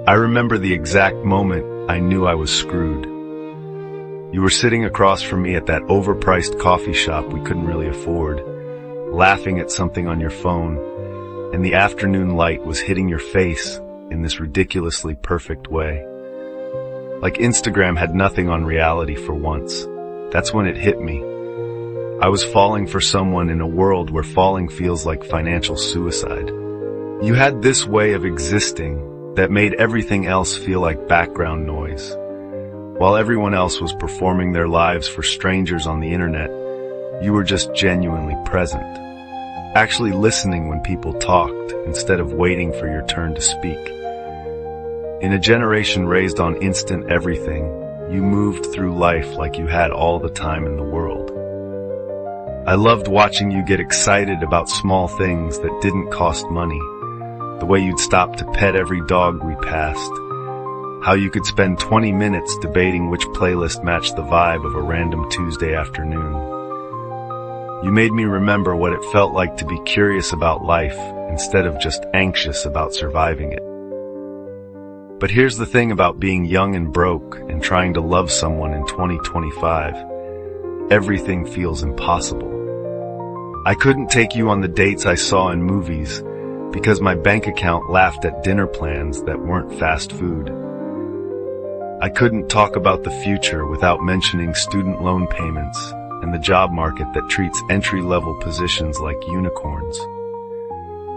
I remember the exact moment I knew I was screwed. You were sitting across from me at that overpriced coffee shop we couldn't really afford, laughing at something on your phone, and the afternoon light was hitting your face in this ridiculously perfect way. Like Instagram had nothing on reality for once. That's when it hit me. I was falling for someone in a world where falling feels like financial suicide. You had this way of existing that made everything else feel like background noise. While everyone else was performing their lives for strangers on the internet, you were just genuinely present, actually listening when people talked instead of waiting for your turn to speak. In a generation raised on instant everything, you moved through life like you had all the time in the world. I loved watching you get excited about small things that didn't cost money. The way you'd stop to pet every dog we passed. How you could spend 20 minutes debating which playlist matched the vibe of a random Tuesday afternoon. You made me remember what it felt like to be curious about life instead of just anxious about surviving it. But here's the thing about being young and broke and trying to love someone in 2025. Everything feels impossible. I couldn't take you on the dates I saw in movies because my bank account laughed at dinner plans that weren't fast food. I couldn't talk about the future without mentioning student loan payments and the job market that treats entry-level positions like unicorns.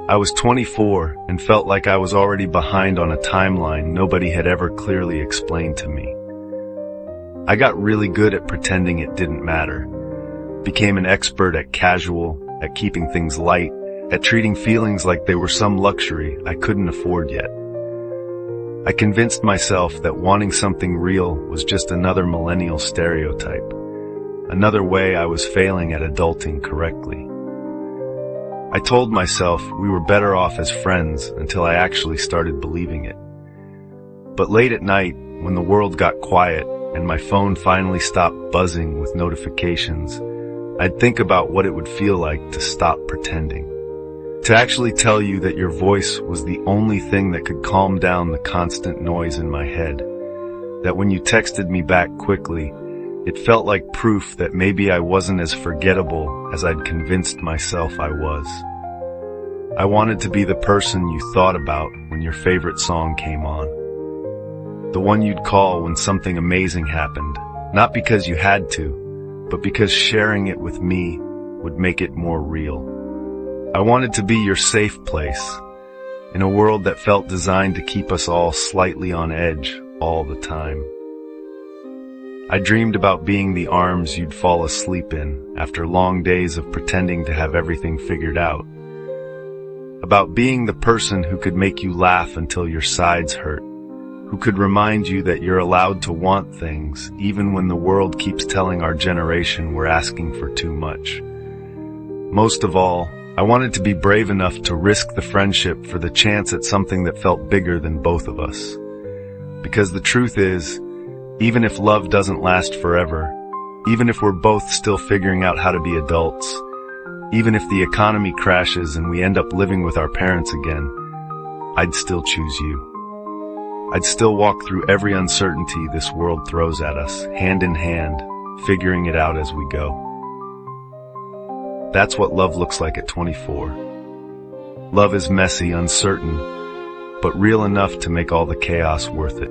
I was 24 and felt like I was already behind on a timeline nobody had ever clearly explained to me. I got really good at pretending it didn't matter, became an expert at casual, at keeping things light, at treating feelings like they were some luxury I couldn't afford yet. I convinced myself that wanting something real was just another millennial stereotype, another way I was failing at adulting correctly. I told myself we were better off as friends until I actually started believing it. But late at night, when the world got quiet and my phone finally stopped buzzing with notifications, I'd think about what it would feel like to stop pretending. To actually tell you that your voice was the only thing that could calm down the constant noise in my head. That when you texted me back quickly, it felt like proof that maybe I wasn't as forgettable as I'd convinced myself I was. I wanted to be the person you thought about when your favorite song came on. The one you'd call when something amazing happened, not because you had to, but because sharing it with me would make it more real. I wanted to be your safe place, in a world that felt designed to keep us all slightly on edge all the time. I dreamed about being the arms you'd fall asleep in after long days of pretending to have everything figured out. About being the person who could make you laugh until your sides hurt, who could remind you that you're allowed to want things even when the world keeps telling our generation we're asking for too much. Most of all, I wanted to be brave enough to risk the friendship for the chance at something that felt bigger than both of us. Because the truth is, even if love doesn't last forever, even if we're both still figuring out how to be adults, even if the economy crashes and we end up living with our parents again, I'd still choose you. I'd still walk through every uncertainty this world throws at us, hand in hand, figuring it out as we go. That's what love looks like at 24. Love is messy, uncertain, but real enough to make all the chaos worth it.